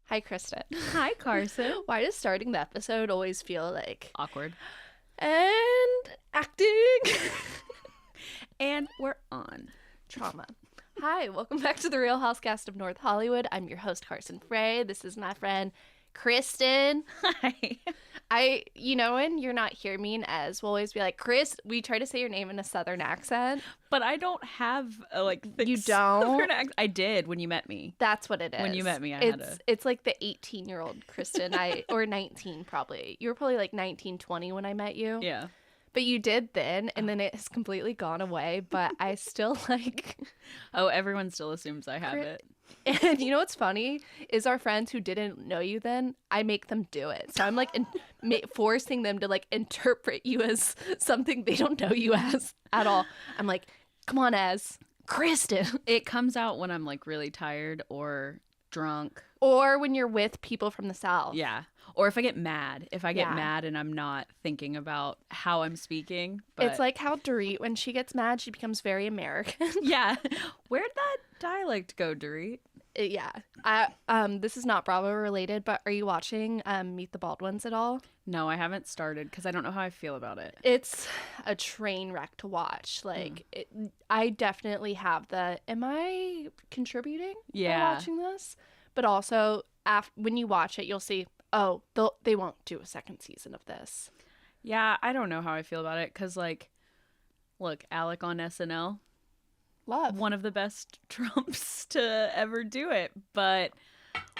Hi, Krystan. Hi, Carson. Why does starting the episode always feel like Awkward. and acting? And we're on. Trauma. Hi, welcome back to the Real Housecast of North Hollywood. I'm your host, Carson Frey. This is my friend, Krystan. Hi. When you're not here, me and Ez will always be like, Chris, we try to say your name in a Southern accent. But I don't have a, thick You don't? Southern accent. I did when you met me. That's what it is. When you met me, I had a... It's like the 18-year-old Krystan, or 19 probably. You were probably like 19, 20 when I met you. Yeah. But you did then, and then it has completely gone away. But I still like... Oh, everyone still assumes I have it. And you know what's funny is our friends who didn't know you then, I make them do it. So I'm like forcing them to like interpret you as something they don't know you as at all. I'm like, come on, as Krystan. It comes out when I'm like really tired or drunk. Or when you're with people from the South. Yeah. Or if I get mad. If I get mad and I'm not thinking about how I'm speaking. But... It's like how Dorit, when she gets mad, she becomes very American. Yeah. Where'd that dialect go, Dorit? Yeah. This is not Bravo related, but are you watching Meet the Baldwins at all? No, I haven't started because I don't know how I feel about it. It's a train wreck to watch. I definitely have am I contributing by watching this? But also, when you watch it, you'll see, oh, they won't do a second season of this. Yeah, I don't know how I feel about it because, look, Alec on SNL. Love. One of the best Trumps to ever do it. But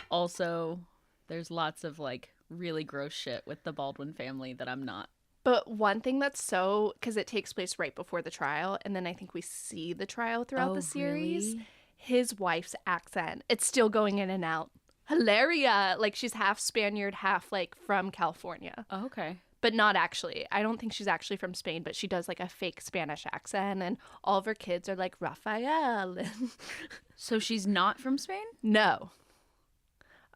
also, there's lots of, really gross shit with the Baldwin family that I'm not. But one thing that's because it takes place right before the trial, and then I think we see the trial throughout the series. Really? His wife's accent, it's still going in and out. Hilaria. She's half Spaniard, half, from California. Oh, okay. But not actually. I don't think she's actually from Spain, but she does, a fake Spanish accent, and all of her kids are like, Rafael. So she's not from Spain? No.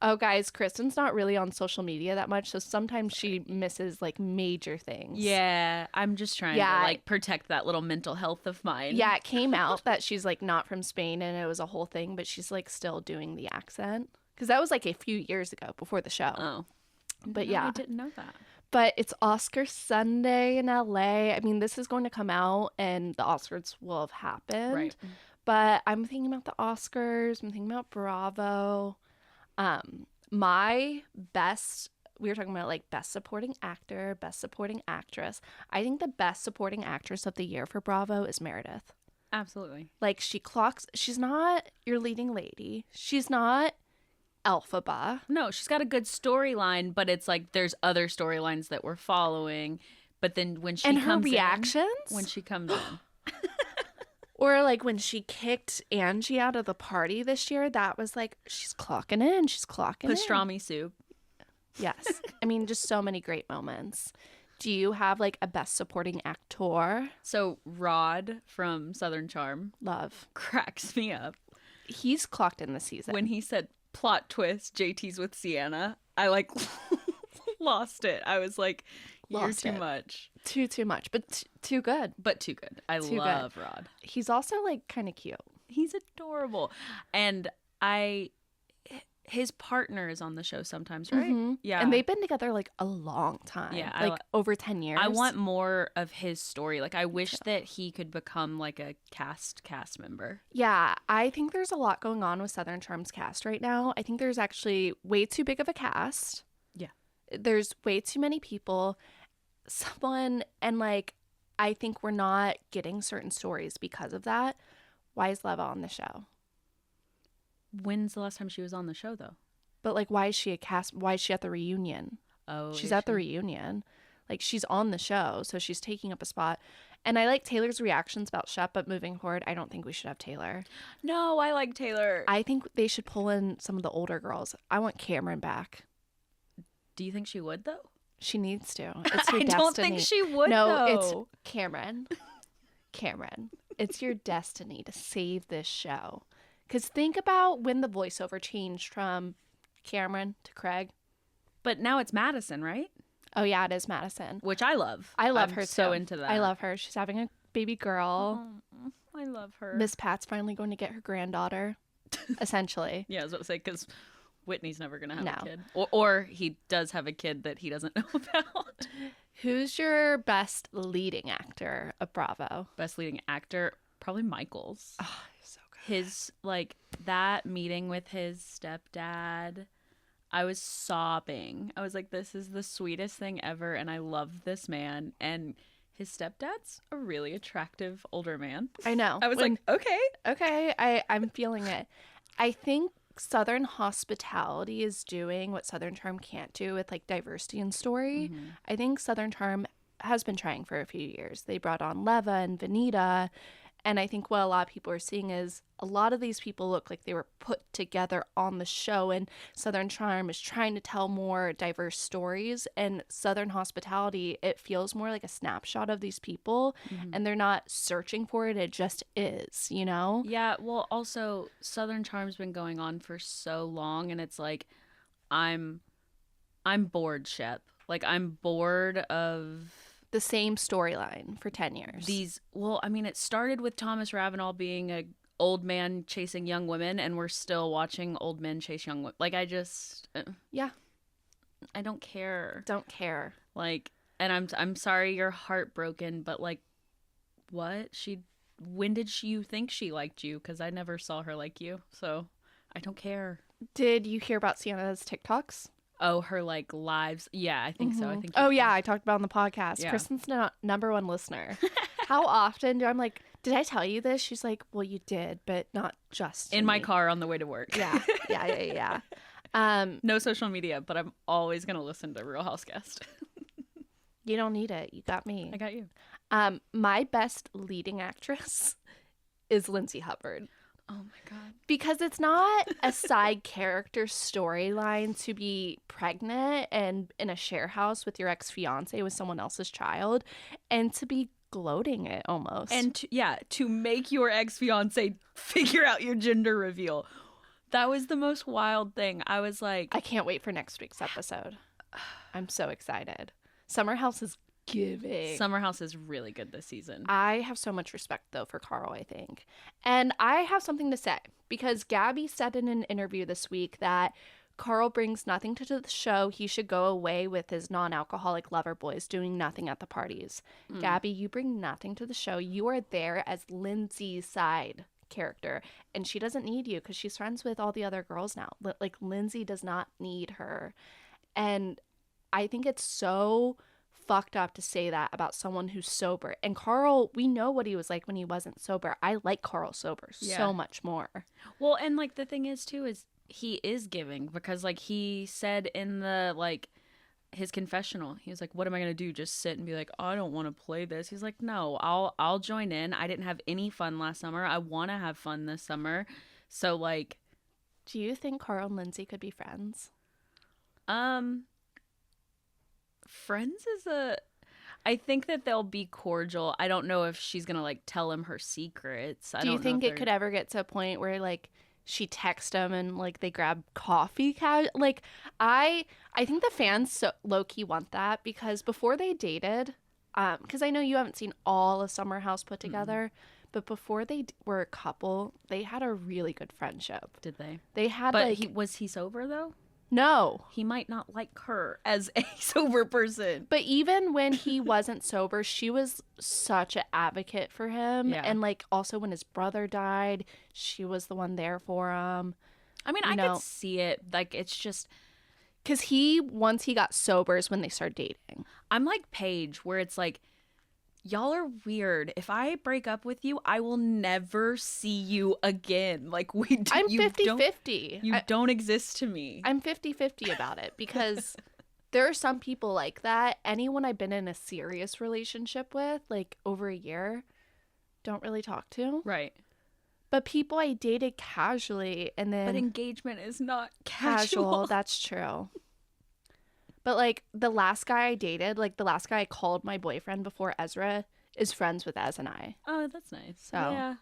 Oh, guys, Kristen's not really on social media that much, so sometimes she misses, major things. Yeah, I'm just trying to, protect that little mental health of mine. Yeah, it came out that she's, not from Spain, and it was a whole thing, but she's, still doing the accent. Because that was, a few years ago, before the show. Oh. But, no, yeah. I didn't know that. But it's Oscar Sunday in LA. I mean, this is going to come out, and the Oscars will have happened. Right. But I'm thinking about the Oscars. I'm thinking about Bravo. My best, we were talking about best supporting actor, best supporting actress. I think the best supporting actress of the year for Bravo is Meredith. Absolutely. She's not your leading lady. She's not Elphaba. No, she's got a good storyline, but it's there's other storylines that we're following. But then when she comes in. And her reactions? When she comes in. Or when she kicked Angie out of the party this year, that was she's clocking in. She's clocking in. Pastrami soup. Yes. I mean, just so many great moments. Do you have a best supporting actor? So Rod from Southern Charm. Love. Cracks me up. He's clocked in this season. When he said plot twist, JT's with Sienna, I lost it. I was you're too much. Too much, but too good. But too good. I love Rod. He's also kind of cute. He's adorable. And his partner is on the show sometimes, right? Mm-hmm. Yeah. And they've been together a long time. Yeah. Over 10 years. I want more of his story. I wish that he could become a cast member. Yeah. I think there's a lot going on with Southern Charm's cast right now. I think there's actually way too big of a cast. Yeah. There's way too many people. I think we're not getting certain stories because of that. Why is Leva on the show? When's the last time she was on the show, though? But, like, why is she why is she at the reunion? Oh, she's at the reunion. Like, she's on the show, so she's taking up a spot. And I like Taylor's reactions about Shep, but moving forward, I don't think we should have Taylor. No, I like Taylor. I think they should pull in some of the older girls. I want Cameron back. Do you think she would, though? She needs to. It's her destiny. Don't think she would, no, though. It's Cameron. Cameron, it's your destiny to save this show. Because think about when the voiceover changed from Cameron to Craig. But now it's Madison, right? Oh, yeah, it is Madison. Which I love. I'm her so too. Into that. I love her. She's having a baby girl. Oh, I love her. Miss Pat's finally going to get her granddaughter, essentially. Yeah, I was about to say, because Whitney's never going to have a kid. Or he does have a kid that he doesn't know about. Who's your best leading actor of Bravo? Best leading actor? Probably Michael's. Oh, so good. His, like, that meeting with his stepdad, I was sobbing. I was like, this is the sweetest thing ever, and I love this man. And his stepdad's a really attractive older man. I know. I was like, okay. I'm feeling it. I think Southern hospitality is doing what Southern Charm can't do with, like, diversity in story. Mm-hmm. I think Southern Charm has been trying for a few years. They brought on Leva and Vanita. And I think what a lot of people are seeing is a lot of these people look like they were put together on the show, and Southern Charm is trying to tell more diverse stories. And Southern Hospitality, it feels more like a snapshot of these people, and they're not searching for it. It just is, you know? Yeah, well, also, Southern Charm's been going on for so long, and it's like, I'm bored, Shep. Like, I'm bored of the same storyline for 10 years. It started with Thomas Ravenel being a old man chasing young women, and we're still watching old men chase young women. Like, I just yeah, I don't care. Like, and I'm sorry you're heartbroken, but, like, what? When did you think she liked you? Because I never saw her like you, so I don't care. Did you hear about Sienna's TikToks? Oh, her, like, lives. Yeah, I think so. I think. I talked about it on the podcast. Yeah. Krystan's number one listener. How often do I'm like, did I tell you this? She's like, well, you did, but not just in my car on the way to work. Yeah. No social media, but I'm always gonna listen to Real House Guest. You don't need it. You got me. I got you. My best leading actress is Lindsay Hubbard. Oh my God. Because it's not a side character storyline to be pregnant and in a share house with your ex-fiance with someone else's child, and to be gloating it almost. And to make your ex-fiance figure out your gender reveal. That was the most wild thing. I was like, I can't wait for next week's episode. I'm so excited. Summer House is giving. Summer House is really good this season. I have so much respect, though, for Carl, I think. And I have something to say, because Gabby said in an interview this week that Carl brings nothing to the show. He should go away with his non-alcoholic lover boys doing nothing at the parties. Gabby, you bring nothing to the show. You are there as Lindsay's side character, and she doesn't need you because she's friends with all the other girls now. Like, Lindsay does not need her. And I think it's so fucked up to say that about someone who's sober. And Carl, we know what he was like when he wasn't sober. I like Carl sober so much more. Well, and, like, the thing is too is he is giving, because, like, he said in the, like, his confessional, he was like, what am I gonna do, just sit and be like, I don't want to play this? He's like, no, I'll join in. I didn't have any fun last summer. I want to have fun this summer. So, like, do you think Carl and Lindsay could be friends? Friends is I think that they'll be cordial. I don't know if she's gonna, like, tell him her secrets. Do you think it could ever get to a point where, like, she texts him and, like, they grab coffee? Like, I think the fans so low-key want that, because before they dated, because I know you haven't seen all of Summer House put together, but before they were a couple, they had a really good friendship. Did they? They had, but like... was he sober, though? No. He might not like her as a sober person. But even when he wasn't sober, she was such an advocate for him. Yeah. And, like, also when his brother died, she was the one there for him. I mean, I could see it. Like, it's just... Because once he got sober is when they started dating. I'm like Paige, where it's like, y'all are weird. If I break up with you, I will never see you again. Like, I'm 50-50. You don't exist to me. I'm 50-50 about it because there are some people like that. Anyone I've been in a serious relationship with, like over a year, don't really talk to. Right. But people I dated casually and then... But engagement is not casual. That's true. But, like, the last guy I dated, like, the last guy I called my boyfriend before Ezra is friends with Ez and I. Oh, that's nice. So, yeah.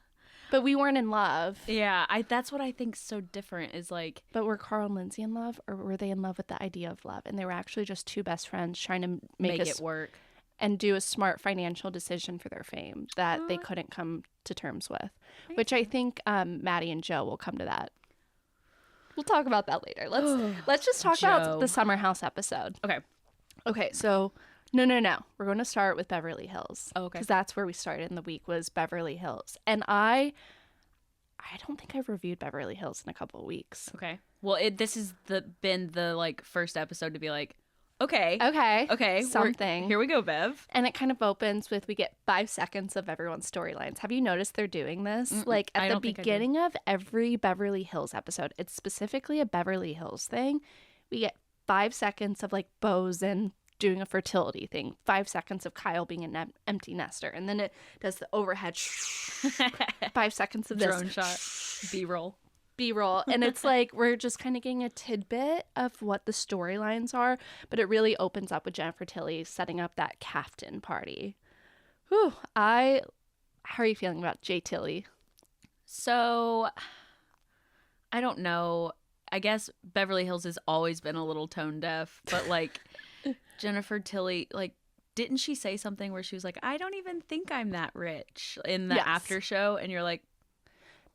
But we weren't in love. Yeah, that's what I think's so different is, like... But were Carl and Lindsay in love, or were they in love with the idea of love? And they were actually just two best friends trying to make it work. And do a smart financial decision for their fame that they couldn't come to terms with. Which I think Maddie and Joe will come to that. We'll talk about that later. Let's just talk about the Summer House episode. Okay, so no. We're going to start with Beverly Hills. Oh, okay. Because that's where we started in the week was Beverly Hills. And I don't think I've reviewed Beverly Hills in a couple of weeks. Okay. Well, this has been the like first episode to be like, okay, something. Here we go, Bev. And it kind of opens with we get 5 seconds of everyone's storylines. Have you noticed they're doing this? Like at the beginning of every Beverly Hills episode, it's specifically a Beverly Hills thing. We get 5 seconds of like Bozen doing a fertility thing, 5 seconds of Kyle being an empty nester, and then it does the overhead 5 seconds of this drone shot, B-roll, and it's like we're just kind of getting a tidbit of what the storylines are, but it really opens up with Jennifer Tilly setting up that Kaftan party. Whew, how are you feeling about Jay Tilly? So, I don't know. I guess Beverly Hills has always been a little tone deaf, but like Jennifer Tilly, like, didn't she say something where she was like, I don't even think I'm that rich in the after show? And you're like,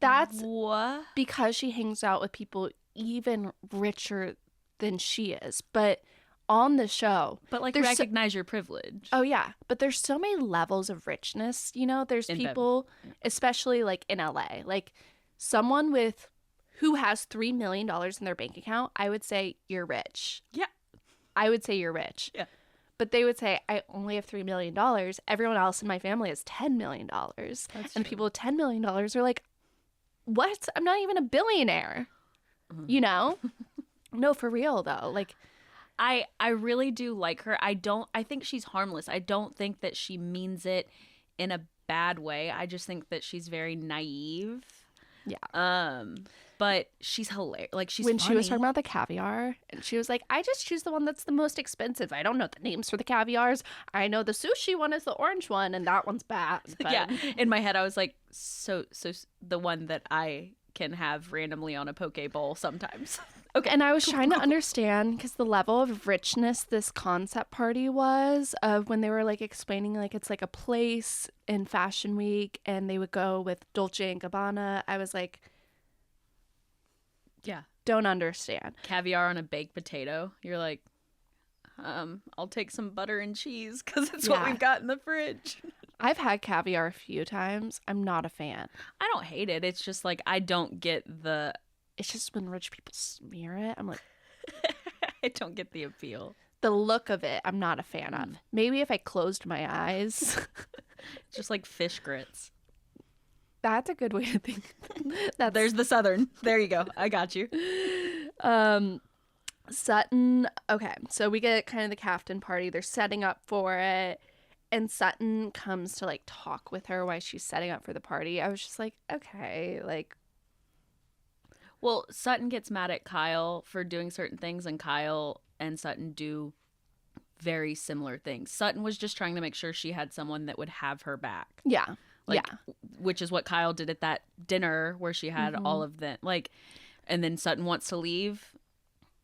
that's what? Because she hangs out with people even richer than she is. But on the show, but like recognize your privilege. Oh yeah, but there's so many levels of richness. You know, there's people, especially like in LA, like someone who has $3 million in their bank account. I would say you're rich. Yeah, I would say you're rich. Yeah. But they would say, I only have $3 million. Everyone else in my family has $10 million. And people with $10 million are like, what? I'm not even a billionaire. You know? No, for real, though. Like, I really do like her. I think she's harmless. I don't think that she means it in a bad way. I just think that she's very naive. Yeah. But she's hilarious. Like, she's when funny. She was talking about the caviar, and she was like, I just choose the one that's the most expensive. I don't know the names for the caviars. I know the sushi one is the orange one, and that one's bad. But... Yeah. In my head, I was like, so the one that I can have randomly on a poke bowl sometimes. Okay. And I was trying to understand, because the level of richness this concept party was, of when they were like explaining like it's like a place in Fashion Week, and they would go with Dolce and Gabbana. I was like, yeah, don't understand. Caviar on a baked potato. You're like, I'll take some butter and cheese because it's what we've got in the fridge. I've had caviar a few times. I'm not a fan. I don't hate it. It's just like I don't get the... It's just when rich people smear it, I'm like... I don't get the appeal. The look of it, I'm not a fan of. Maybe if I closed my eyes. Just like fish grits. That's a good way to think. There's the Southern. There you go. I got you. Sutton. Okay, so we get kind of the Kaftan party. They're setting up for it. And Sutton comes to like talk with her while she's setting up for the party. I was just like, okay, like. Well, Sutton gets mad at Kyle for doing certain things, and Kyle and Sutton do very similar things. Sutton was just trying to make sure she had someone that would have her back. Yeah. Like, which is what Kyle did at that dinner where she had all of them. Like, and then Sutton wants to leave.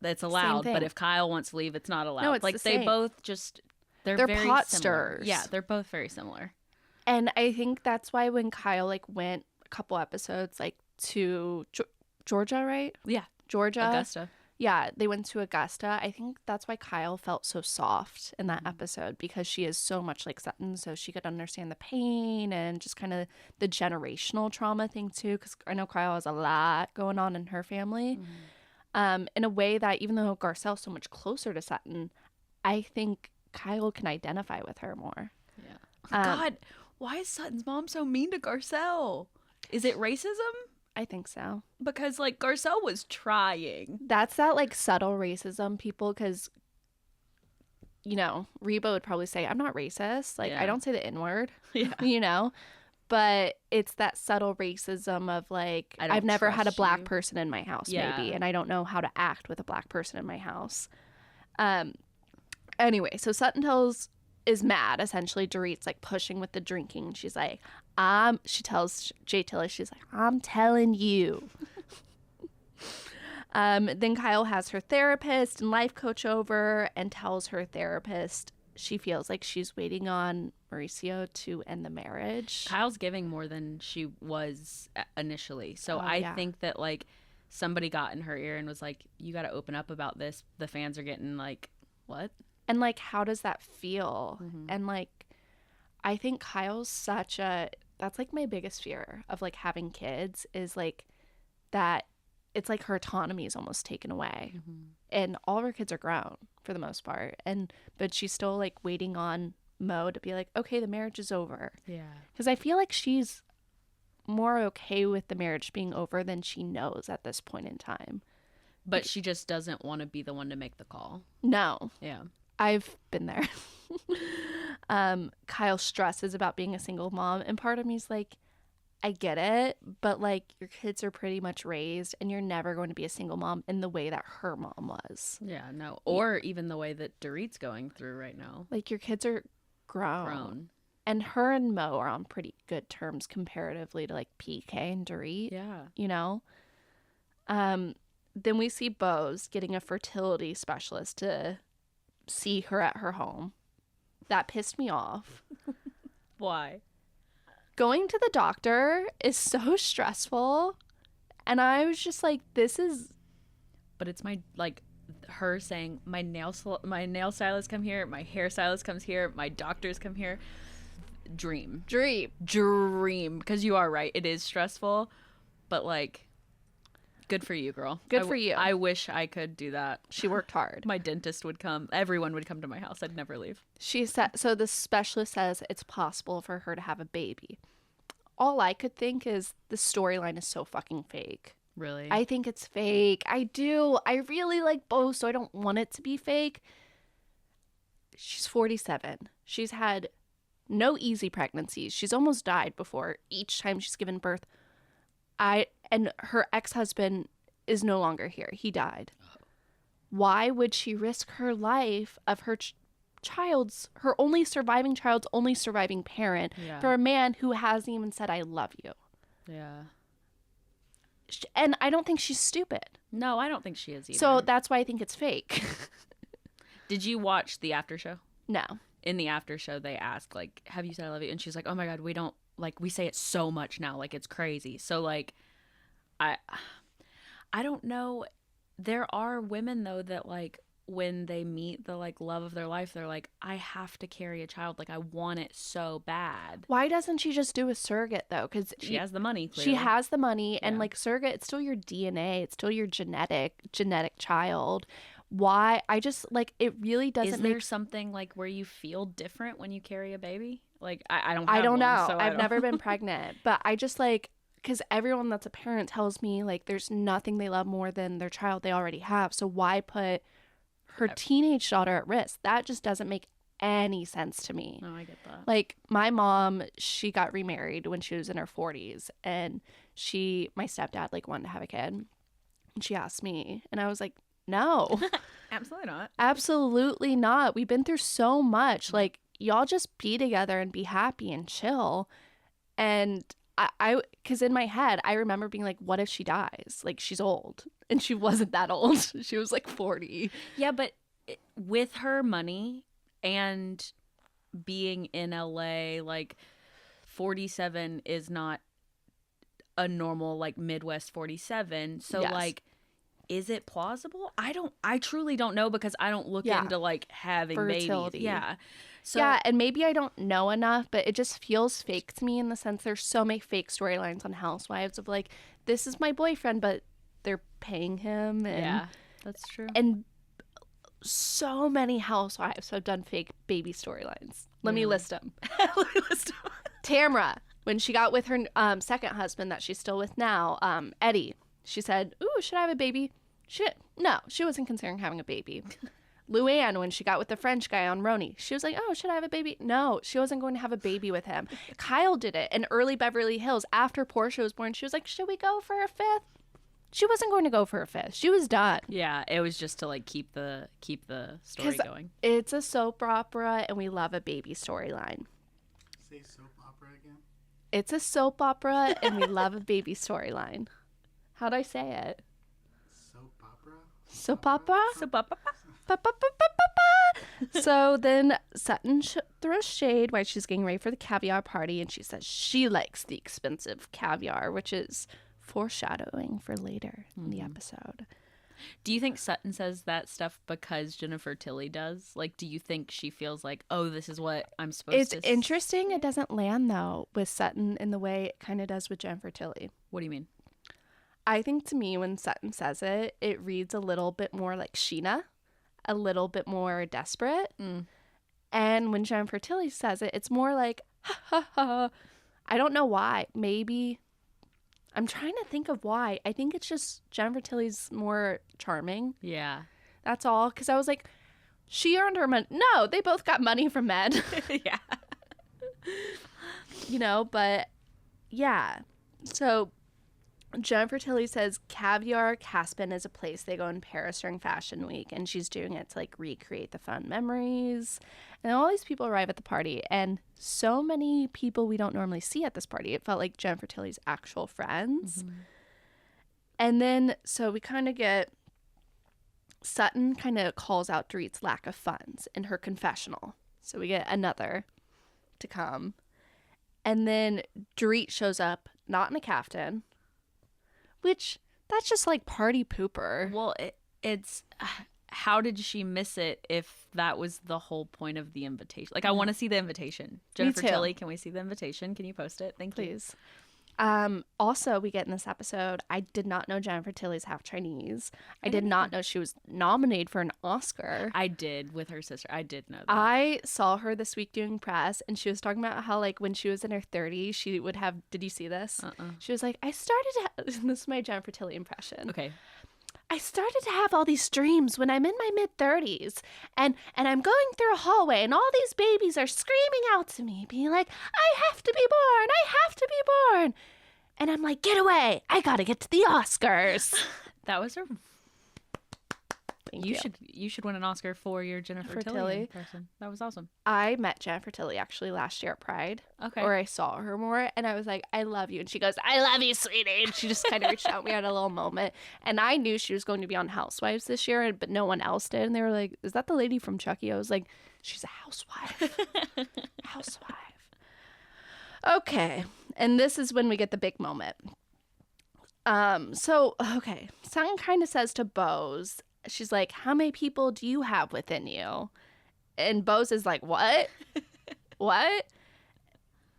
That's allowed. But if Kyle wants to leave, it's not allowed. No, it's like, they both just, they're very pot similar. stirrers. Yeah, they're both very similar. And I think that's why when Kyle, like, went a couple episodes, like, to Georgia, right? Yeah. Georgia. Augusta. Yeah, they went to Augusta. I think that's why Kyle felt so soft in that episode, because she is so much like Sutton, so she could understand the pain and just kind of the generational trauma thing too, because I know Kyle has a lot going on in her family. In a way that even though Garcelle's so much closer to Sutton, I think Kyle can identify with her more. Yeah. God, why is Sutton's mom so mean to Garcelle? Is it racism? I think so. Because, like, Garcelle was trying. That's that, like, subtle racism, people, because, you know, Reba would probably say, I'm not racist. Like, I don't say the N-word, you know? But it's that subtle racism of, like, I've never had a black person in my house, maybe, and I don't know how to act with a black person in my house. Anyway, so Sutton is mad, essentially. Dorit's, like, pushing with the drinking. She's like, she tells Jay Tilly, she's like, I'm telling you. Then Kyle has her therapist and life coach over and tells her therapist she feels like she's waiting on Mauricio to end the marriage. Kyle's giving more than she was initially. So I think that, like, somebody got in her ear and was like, you got to open up about this. The fans are getting like, what? And, like, how does that feel? Mm-hmm. And, like, I think Kyle's that's, like, my biggest fear of, like, having kids is, like, that it's like her autonomy is almost taken away. Mm-hmm. And all of her kids are grown for the most part. But she's still, like, waiting on Mo to be like, okay, the marriage is over. Yeah. Because I feel like she's more okay with the marriage being over than she knows at this point in time. But she just doesn't want to be the one to make the call. No. Yeah. I've been there. Kyle stresses about being a single mom, and part of me is like, I get it, but, like, your kids are pretty much raised, and you're never going to be a single mom in the way that her mom was. Yeah, no. Or even the way that Dorit's going through right now. Like, your kids are grown. And her and Mo are on pretty good terms comparatively to, like, PK and Dorit. Yeah. You know? Then we see Bose getting a fertility specialist to see her at her home. That pissed me off. Why? Going to the doctor is so stressful, and I was just like, this is... But it's her saying, my nail stylist come here, my hair stylist comes here, my doctors come here. Dream. Because you are right, it is stressful, but, like, good for you, girl. Good for you. I wish I could do that. She worked hard. My dentist would come. Everyone would come to my house. I'd never leave. She said, so the specialist says it's possible for her to have a baby. All I could think is the storyline is so fucking fake. Really? I think it's fake. I do. I really like Bo, so I don't want it to be fake. She's 47. She's had no easy pregnancies. She's almost died before each time she's given birth. And her ex-husband is no longer here. He died. Why would she risk her life of her her only surviving child's only surviving parent for a man who hasn't even said, I love you? Yeah. And I don't think she's stupid. No, I don't think she is either. So that's why I think it's fake. Did you watch the after show? No. In the after show, they asked, like, have you said I love you? And she's like, oh my God, we don't, like, we say it so much now. Like, it's crazy. So, like, I don't know. There are women, though, that, like, when they meet the, like, love of their life, they're like, I have to carry a child. Like, I want it so bad. Why doesn't she just do a surrogate, though? Because she has the money, clearly. She has the money, and, like, surrogate, it's still your DNA. It's still your genetic child. Why? I just, like, it really doesn't Is there something, like, where you feel different when you carry a baby? Like, I don't have I don't one, know. so I've never been pregnant. But I just, like, because everyone that's a parent tells me, like, there's nothing they love more than their child they already have. So why put her teenage daughter at risk? That just doesn't make any sense to me. No, I get that. Like, my mom, she got remarried when she was in her 40s. And my stepdad, like, wanted to have a kid. And she asked me. And I was like, no. Absolutely not. Absolutely not. We've been through so much. Like, y'all just be together and be happy and chill. And because in my head, I remember being like, what if she dies? Like, she's old. And she wasn't that old. She was like 40. Yeah, but with her money and being in LA, like, 47 is not a normal, like, Midwest 47. So, like, is it plausible? I truly don't know, because I don't look into, like, having fertility. Babies. Yeah. So, yeah, and maybe I don't know enough, but it just feels fake to me in the sense there's so many fake storylines on Housewives of, like, this is my boyfriend, but they're paying him. And, yeah, that's true. And so many Housewives have done fake baby storylines. Let me list them. Tamra, when she got with her second husband that she's still with now, Eddie, she said, ooh, should I have a baby? No, she wasn't considering having a baby. Luann, when she got with the French guy on Roni, she was like, oh, should I have a baby? No, she wasn't going to have a baby with him. Kyle did it in early Beverly Hills. After Portia was born, she was like, should we go for a fifth? She wasn't going to go for a fifth. She was done. Yeah, it was just to like keep the story going. It's a soap opera, and we love a baby storyline. Say soap opera again. It's a soap opera, and we love a baby storyline. How'd I say it? Soap opera. Soap opera. Soap opera. So then Sutton throws shade while she's getting ready for the caviar party, and she says she likes the expensive caviar, which is foreshadowing for later in the episode. Do you think Sutton says that stuff because Jennifer Tilly does? Like, do you think she feels like, oh, this is what I'm supposed to... It's interesting. It doesn't land, though, with Sutton in the way it kind of does with Jennifer Tilly. What do you mean? I think to me, when Sutton says it, it reads a little bit more like Sheena, a little bit more desperate. And when Jennifer Tilly says it, it's more like, ha, ha, ha. I don't know why. Maybe... I'm trying to think of why. I think it's just Jennifer Tilly's more charming. Yeah. That's all. Because I was like, she earned her money. No, they both got money from men. Yeah. You know, but yeah. So Jennifer Tilly says Caviar Kaftans is a place they go in Paris during Fashion Week. And she's doing it to like recreate the fun memories. And all these people arrive at the party. And so many people we don't normally see at this party. It felt like Jennifer Tilly's actual friends. And then, so we kind of get, Sutton kind of calls out Dorit's lack of funds in her confessional. So we get another to come. And then Dorit shows up, not in a kaftan, which, that's just like party pooper. Well, it's... How did she miss it if that was the whole point of the invitation? Like, I want to see the invitation. Jennifer Tilly, can we see the invitation? Can you post it? Thank you. Please. Also, we get in this episode, I did not know Jennifer Tilly's half Chinese. I did not know she was nominated for an Oscar. I did with her sister. I did know that. I saw her this week doing press, and she was talking about how, like, when she was in her 30s, she would have... Did you see this? She was like, I started to... This is my Jennifer Tilly impression. Okay. I started to have all these dreams when I'm in my mid-30s, and I'm going through a hallway, and all these babies are screaming out to me, being like, I have to be born, I have to be born. And I'm like, get away, I gotta get to the Oscars. That was a... Thank you. You should win an Oscar for your Jennifer Tilly person. That was awesome. I met Jennifer Tilly actually last year at Pride. Okay. Or I saw her more, and I was like, I love you. And she goes, I love you, sweetie. And she just kind of reached out. We had a little moment. And I knew she was going to be on Housewives this year, but no one else did. And they were like, is that the lady from Chucky? I was like, she's a housewife. Housewife. Okay. And this is when we get the big moment. Okay. Sutton kind of says to Bose, she's like, how many people do you have within you? And Bose is like, what? What?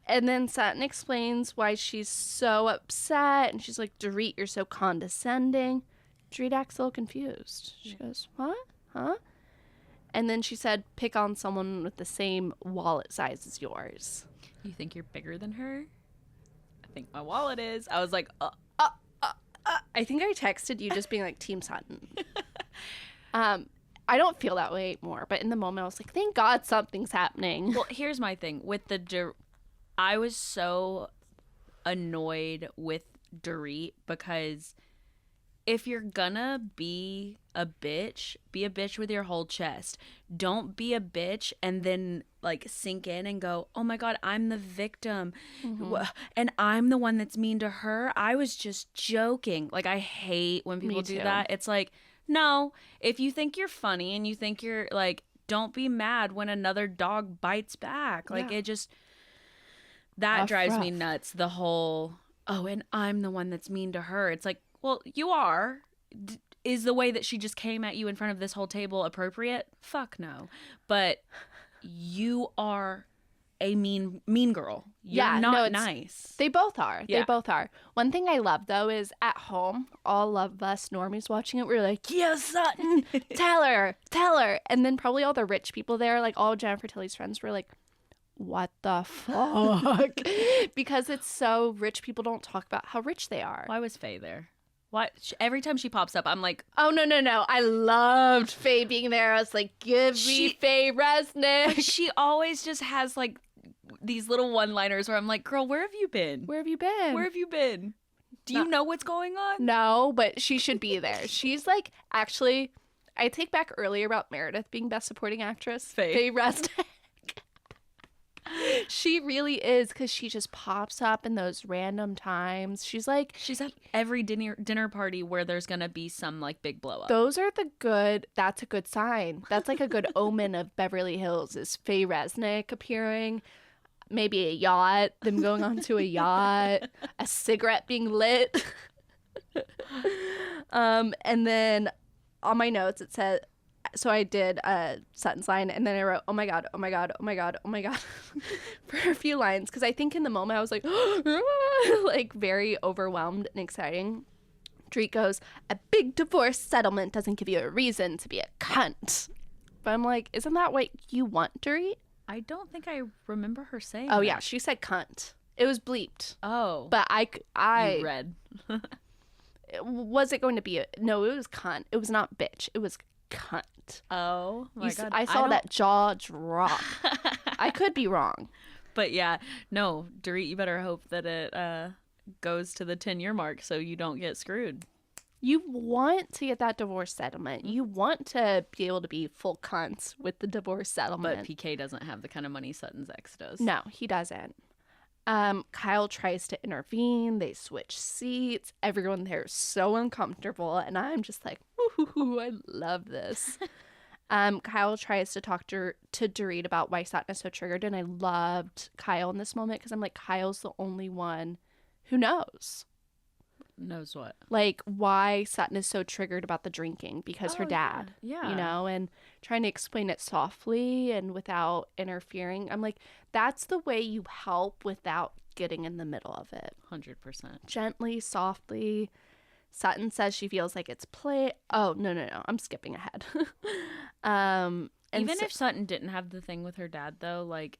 And then Sutton explains why she's so upset. And she's like, Dorit, you're so condescending. Dorit acts a little confused. She goes, what? Huh? And then she said, pick on someone with the same wallet size as yours. You think you're bigger than her? I think my wallet is. I was like, I think I texted you just being like, Team Sutton. I don't feel that way more, but in the moment I was like, thank God something's happening. Well, here's my thing. With I was so annoyed with Dorit because if you're gonna be a bitch with your whole chest. Don't be a bitch and then like sink in and go, oh my God, I'm the victim. And I'm the one that's mean to her. I was just joking. Like, I hate when people do that. It's like, no, if you think you're funny and you think you're like, don't be mad when another dog bites back. Like, it just, that drives me nuts. The whole, oh, and I'm the one that's mean to her. It's like, well, you are. Is the way that she just came at you in front of this whole table appropriate? Fuck no. But you are a mean girl. You're not nice. They both are. Yeah. They both are. One thing I love, though, is at home, all of us normies watching it, we're like, yes, Sutton, tell her. And then probably all the rich people there, like all Jennifer Tilly's friends were like, what the fuck? Because it's so rich people don't talk about how rich they are. Why was Faye there? Why every time she pops up, I'm like, oh no. I loved Faye being there. I was like, give me Faye Resnick. She always just has like these little one-liners where I'm like, girl, where have you been? Where have you been? Where have you been? Do you know what's going on? No, but she should be there. She's like, actually, I take back earlier about Meredith being best supporting actress. Faye Resnick. She really is, because she just pops up in those random times. She's at every dinner party where there's gonna be some like big blow up. That's a good sign. That's like a good omen of Beverly Hills, is Faye Resnick appearing. Maybe a yacht, them going onto a yacht, a cigarette being lit. And then on my notes it said, so I did Sutton's line, and then I wrote, oh my god, oh my god, oh my god, oh my god, for a few lines, because I think in the moment I was like, like very overwhelmed and exciting. Dorit goes, a big divorce settlement doesn't give you a reason to be a cunt. But I'm like, isn't that what you want, Dorit? I don't think I remember her saying Oh, that. yeah, she said cunt. It was bleeped. Oh. But I you read. Was it going to be no, it was cunt. It was not bitch. It was cunt. Oh my god. I saw that jaw drop. I could be wrong. But yeah, no, Dorit, you better hope that it goes to the 10-year mark so you don't get screwed. You want to get that divorce settlement. You want to be able to be full cunts with the divorce settlement. But PK doesn't have the kind of money Sutton's ex does. No, he doesn't. Kyle tries to intervene. They switch seats. Everyone there is so uncomfortable, and I'm just like, ooh, I love this. Kyle tries to talk to Dorit about why Sutton is so triggered, and I loved Kyle in this moment, because I'm like, Kyle's the only one who knows. Knows what? Like, why Sutton is so triggered about the drinking, because her dad, yeah. You know, and trying to explain it softly and without interfering. I'm like, that's the way you help without getting in the middle of it. 100%. Gently, softly. Sutton says she feels like it's play. Oh, no. I'm skipping ahead. Even if Sutton didn't have the thing with her dad, though, like,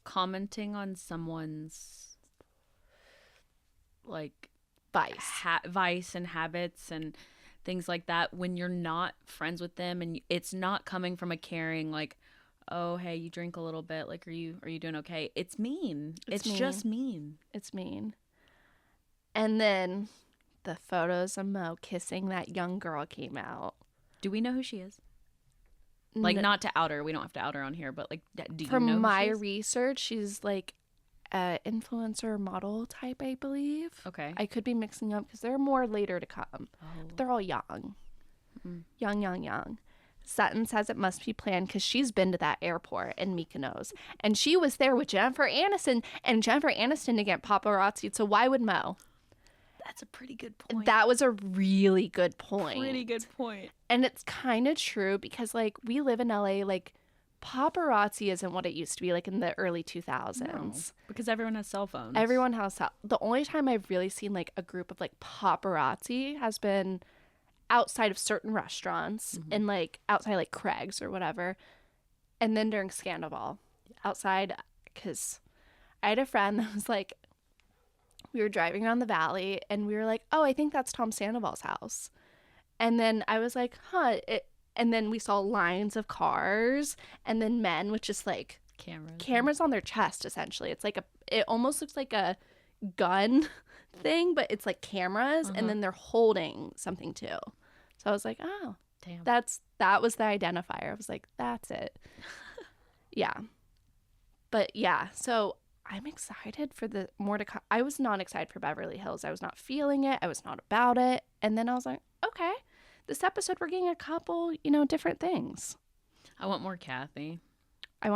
commenting on someone's, like, vice and habits and things like that when you're not friends with them, and it's not coming from a caring, like, oh, hey, you drink a little bit, like, are you doing okay? It's mean. It's just mean. It's mean. And then the photos of Mo kissing that young girl came out. Do we know who she is? Like, not to out her. We don't have to out her on here, but, like, do you know who she is? From my research, she's, like, influencer model type, I believe. Okay. I could be mixing up, because there are more later to come. Oh. But they're all young. Young. Sutton says it must be planned because she's been to that airport in Mykonos, and she was there with Jennifer Aniston, and Jennifer Aniston didn't get paparazzi, so why would Mo? That's a pretty good point. That was a really good point. Pretty good point. And it's kind of true, because, like, we live in LA, like, paparazzi isn't what it used to be, like, in the early 2000s. No, because everyone has cell phones. Everyone has the only time I've really seen, like, a group of, like, paparazzi has been outside of certain restaurants, and, like, outside, like, Craig's or whatever, and then during Scandival outside, because I had a friend that was like, we were driving around the valley, and we were like, oh, I think that's Tom Sandoval's house. And then I was like, and then we saw lines of cars, and then men with just, like, cameras on their chest, essentially. It's like it almost looks like a gun thing, but it's like cameras, and then they're holding something too. So I was like, oh, damn, that was the identifier. I was like, that's it. Yeah. But yeah, so I'm excited for the more to come. I was not excited for Beverly Hills. I was not feeling it. I was not about it. And then I was like, okay, this episode we're getting a couple, different things. I want more Kathy. I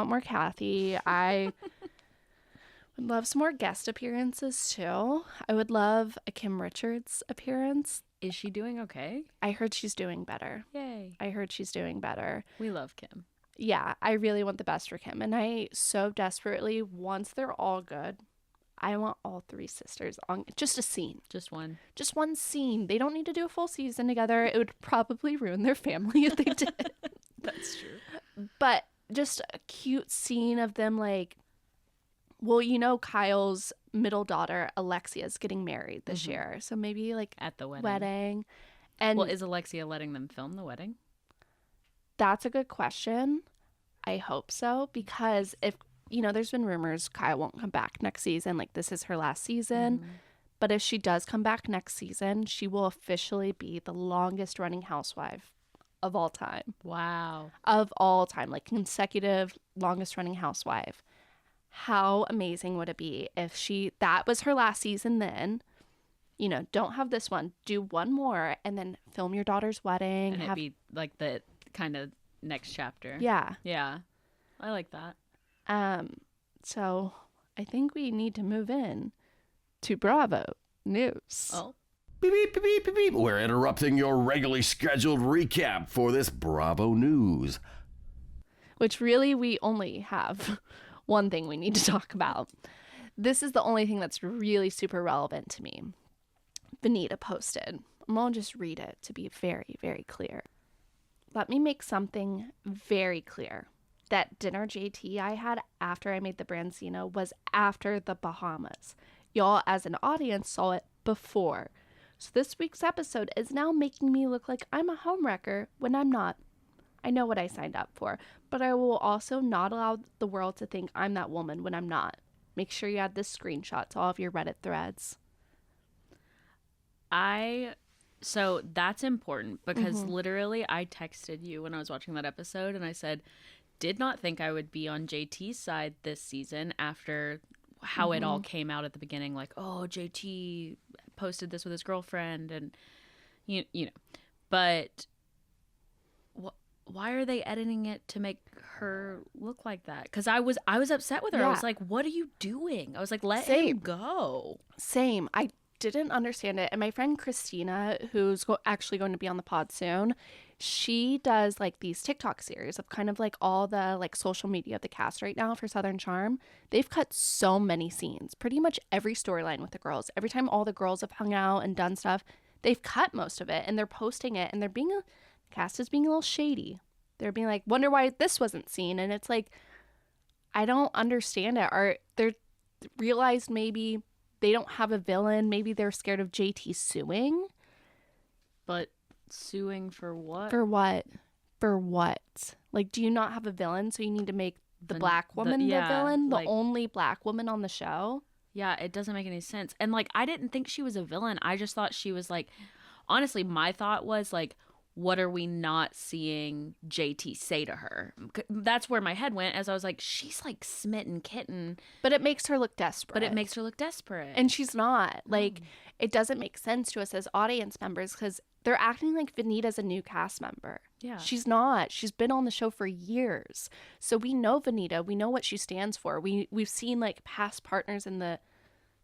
would love some more guest appearances too. I would love a Kim Richards appearance. Is she doing okay? I heard she's doing better. Yay. I heard she's doing better. We love Kim. Yeah, I really want the best for Kim. And I so desperately, once they're all good, I want all three sisters on just a scene. Just one scene. They don't need to do a full season together. It would probably ruin their family if they did. That's true. But just a cute scene of them like, well, you know, Kyle's middle daughter, Alexia, is getting married this year. So maybe like at the wedding. And well, is Alexia letting them film the wedding? That's a good question. I hope so, because if, you know, there's been rumors Kyle won't come back next season. Like, this is her last season. But if she does come back next season, she will officially be the longest running housewife of all time. Wow. Of all time. Like, consecutive longest running housewife. How amazing would it be if that was her last season then, you know, don't have this one, do one more, and then film your daughter's wedding. And it'd be like the kind of next chapter. Yeah. Yeah. I like that. So I think we need to move in to Bravo News. Oh. Beep, beep, beep, beep, beep, beep. We're interrupting your regularly scheduled recap for this Bravo News. Which really we only have one thing we need to talk about. This is the only thing that's really super relevant to me. Vanita posted. I'm going to just read it to be very, very clear. Let me make something very clear. That dinner JT I had after I made the Branzino was after the Bahamas. Y'all, as an audience, saw it before. So this week's episode is now making me look like I'm a homewrecker when I'm not. I know what I signed up for, but I will also not allow the world to think I'm that woman when I'm not. Make sure you add this screenshot to all of your Reddit threads. So that's important because literally I texted you when I was watching that episode and I said, did not think I would be on JT's side this season after how it all came out at the beginning. Like, oh, JT posted this with his girlfriend and, you know. But why are they editing it to make her look like that? Because I was upset with her. Yeah. I was like, what are you doing? I was like, let him go. Same. I didn't understand it. And my friend Christina, who's actually going to be on the pod soon, she does like these TikTok series of kind of like all the like social media of the cast right now for Southern Charm. They've cut so many scenes, pretty much every storyline with the girls. Every time all the girls have hung out and done stuff, they've cut most of it and they're posting it, and the cast is being a little shady. They're being like, wonder why this wasn't seen. And it's like, I don't understand it. Or they're realized maybe they don't have a villain. Maybe they're scared of JT suing. But suing for what? For what? For what? Like, do you not have a villain, so you need to make the black woman the villain? The only black woman on the show? Yeah, it doesn't make any sense. And, like, I didn't think she was a villain. I just thought she was, like... Honestly, my thought was, like, what are we not seeing JT say to her? That's where my head went, as I was like, she's, like, smitten kitten. But it makes her look desperate. And she's not. Like, it doesn't make sense to us as audience members because they're acting like Vanita's a new cast member. Yeah. She's not. She's been on the show for years. So we know Vanita. We know what she stands for. We've seen, like, past partners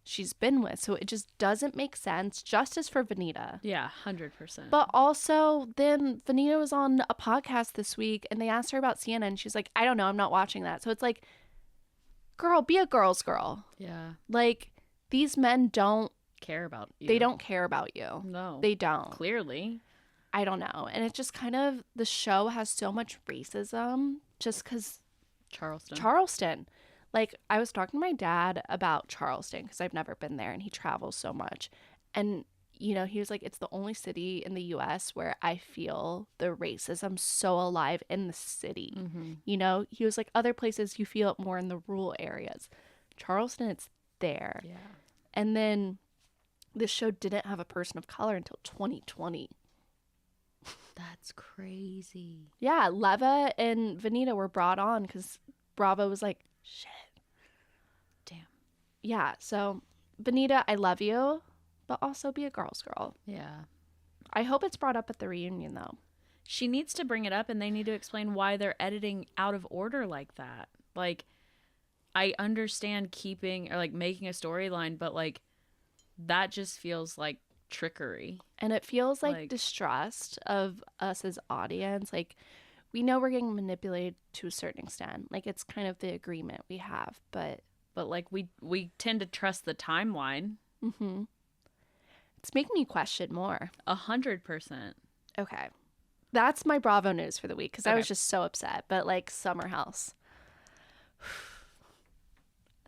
she's been with. So it just doesn't make sense. Justice for Vanita. Yeah, 100%. But also, then Vanita was on a podcast this week and they asked her about Sienna and she's like, I don't know, I'm not watching that. So it's like, girl, be a girl's girl. Yeah. Like, these men don't care about you. They don't care about you. No. They don't. Clearly. I don't know. And it's just kind of, the show has so much racism just because Charleston. Like, I was talking to my dad about Charleston because I've never been there and he travels so much. And, you know, he was like, it's the only city in the U.S. where I feel the racism so alive in the city. You know, he was like, other places you feel it more in the rural areas. Charleston, it's there. Yeah. And then this show didn't have a person of color until 2020. That's crazy. Yeah, Leva and Vanita were brought on because Bravo was like, shit. Damn. Yeah, so Vanita, I love you, but also be a girl's girl. Yeah. I hope it's brought up at the reunion, though. She needs to bring it up, and they need to explain why they're editing out of order like that. Like, I understand keeping or like making a storyline, but like that just feels like trickery. And it feels like distrust of us as audience. Like, we know we're getting manipulated to a certain extent. Like, it's kind of the agreement we have, but like we tend to trust the timeline. It's making me question more. 100%. Okay. that's my Bravo news for the week because I Okay. was just so upset. But like Summer House.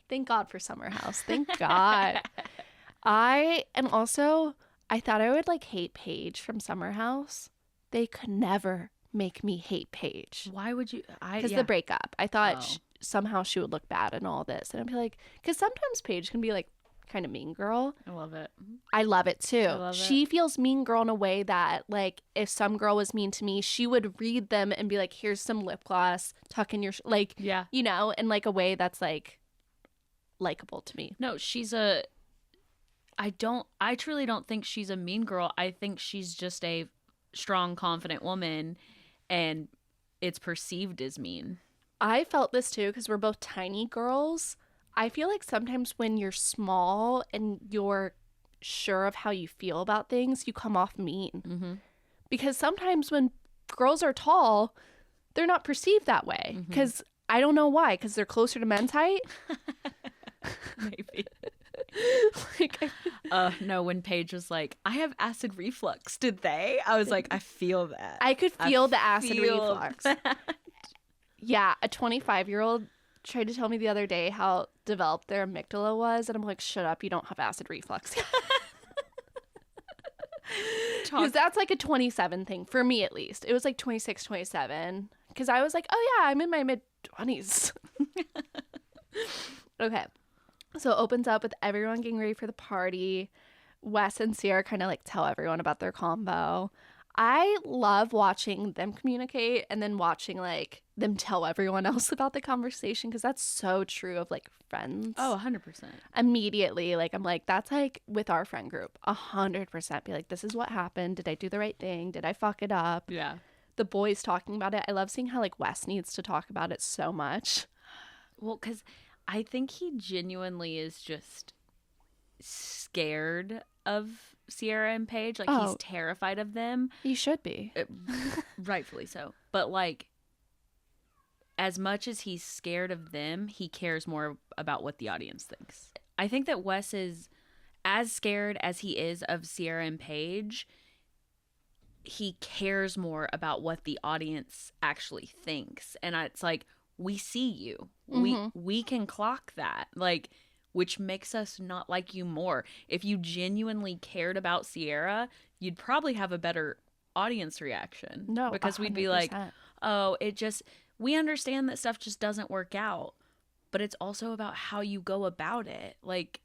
Thank God for Summer House. Thank God. I thought I would like hate Paige from Summer House. They could never make me hate Paige. Why would you? Because the breakup. I thought Oh. somehow she would look bad in all this. And I'd be like, because sometimes Paige can be like kind of mean girl. I love it. I love it too. love it. She feels mean girl in a way that like if some girl was mean to me, she would read them and be like, here's some lip gloss, tuck in your, like, Yeah. you know, in like a way that's like likable to me. No, I truly don't think she's a mean girl. I think she's just a strong, confident woman, and it's perceived as mean. I felt this too because we're both tiny girls. I feel like sometimes when you're small and you're sure of how you feel about things, you come off mean. Mm-hmm. Because sometimes when girls are tall, they're not perceived that way. Because I don't know why. Because they're closer to men's height. Maybe. Like, No, when Paige was like, I have acid reflux, did they? I was like, I feel that. I could feel the acid feel reflux. Yeah, a 25-year-old tried to tell me the other day how developed their amygdala was. And I'm like, shut up, you don't have acid reflux. Because that's like a 27 thing, for me at least. It was like 26, 27. Because I was like, oh yeah, I'm in my mid-20s. Okay. So it opens up with everyone getting ready for the party. Wes and Sierra kind of like tell everyone about their combo. I love watching them communicate and then watching like them tell everyone else about the conversation because that's so true of like friends. Oh, 100%. Immediately, like I'm like, that's like with our friend group, 100%. Be like, this is what happened. Did I do the right thing? Did I fuck it up? Yeah. The boys talking about it. I love seeing how like Wes needs to talk about it so much. Well, because I think he genuinely is just scared of Sierra and Paige. Like, he's terrified of them. You should be. Rightfully so. But, like, as much as he's scared of them, he cares more about what the audience thinks. I think that Wes is as scared as he is of Sierra and Paige. He cares more about what the audience actually thinks. And it's like, we see you. We can clock that. Like, which makes us not like you more. If you genuinely cared about Sierra, you'd probably have a better audience reaction. No, because we'd be 100%. like, oh, we understand that stuff just doesn't work out, but it's also about how you go about it. Like,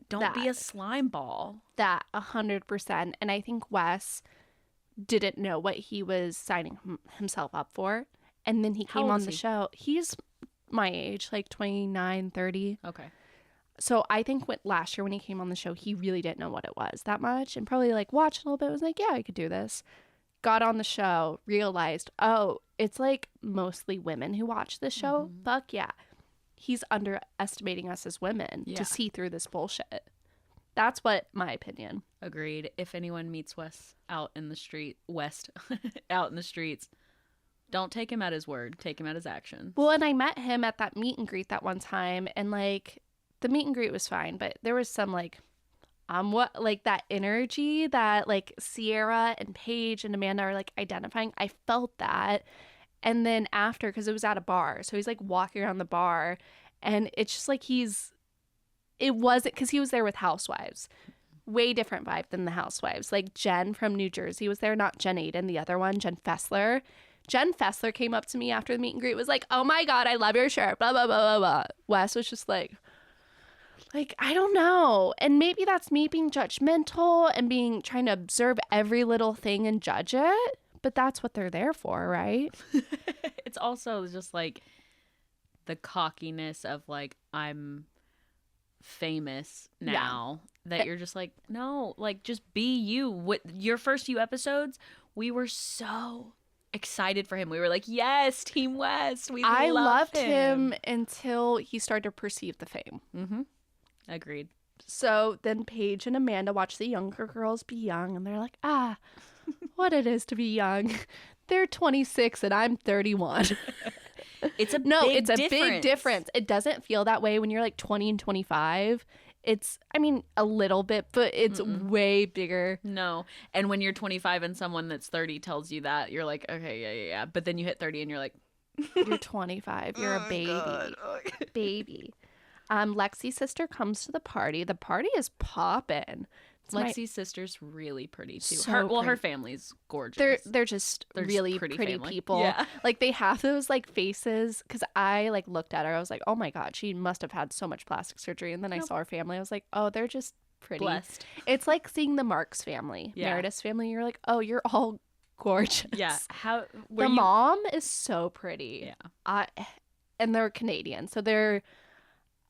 don't be a slime ball. That 100%. And I think Wes didn't know what he was signing himself up for. And then he came on the show. He's my age, like 29, 30. Okay. So I think last year when he came on the show, he really didn't know what it was that much and probably like watched a little bit, was like, yeah, I could do this. Got on the show, realized, oh, it's like mostly women who watch this show. Fuck yeah. He's underestimating us as women to see through this bullshit. That's what my opinion. Agreed. If anyone meets Wes out in the out in the streets, don't take him at his word. Take him at his actions. Well, and I met him at that meet and greet that one time, and like the meet and greet was fine, but there was some like that energy that like Sierra and Paige and Amanda are like identifying. I felt that. And then after, because it was at a bar, so he's like walking around the bar, and it's just like it wasn't, because he was there with housewives. Way different vibe than the housewives. Like Jen from New Jersey was there, not Jen Aiden, the other one, Jen Fessler. Jen Fessler came up to me after the meet and greet, was like, oh my God, I love your shirt, blah, blah, blah, blah, blah. Wes was just like, I don't know. And maybe that's me being judgmental and trying to observe every little thing and judge it. But that's what they're there for, right? It's also just like the cockiness of like, I'm famous now. That you're just like, no, like just be you. What your first few episodes, we were so excited for him. We were like, yes, Team West. I loved him until he started to perceive the fame. Mm-hmm. Agreed. So then Paige and Amanda watch the younger girls be young, and they're like, what it is to be young. They're 26 and I'm 31. It's a big difference. It doesn't feel that way when you're like 20 and 25. It's, I mean, a little bit, but it's way bigger. No. And when you're 25 and someone that's 30 tells you that, you're like, okay, yeah. But then you hit 30 and you're like, You're 25. You're a baby. Baby. Lexi's sister comes to the party. The party is poppin'. Lexi's sister's really pretty too. So her family's gorgeous. They're just They're really just pretty family. people. Yeah. Like they have those like faces, because I like looked at her. I was like, oh my God, she must have had so much plastic surgery. And then I saw her family. I was like, oh, they're just pretty. Blessed. It's like seeing the Marks family, Meredith's family. You're like, oh, you're all gorgeous. Yeah. Mom is so pretty. Yeah. And they're Canadian. So they're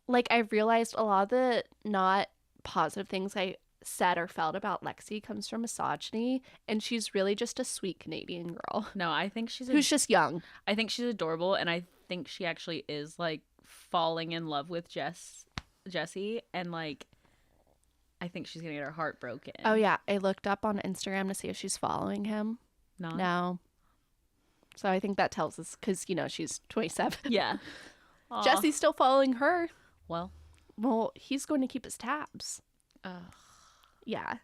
like, I realized a lot of the not positive things I said or felt about Lexi comes from misogyny, and she's really just a sweet Canadian girl. No, I think who's just young. I think she's adorable, and I think she actually is like falling in love with Jesse, and like I think she's gonna get her heart broken. Oh yeah, I looked up on Instagram to see if she's following him. No. So I think that tells us, because she's 27. Yeah. Jesse's still following her. Well, he's going to keep his tabs. Ugh. Yeah.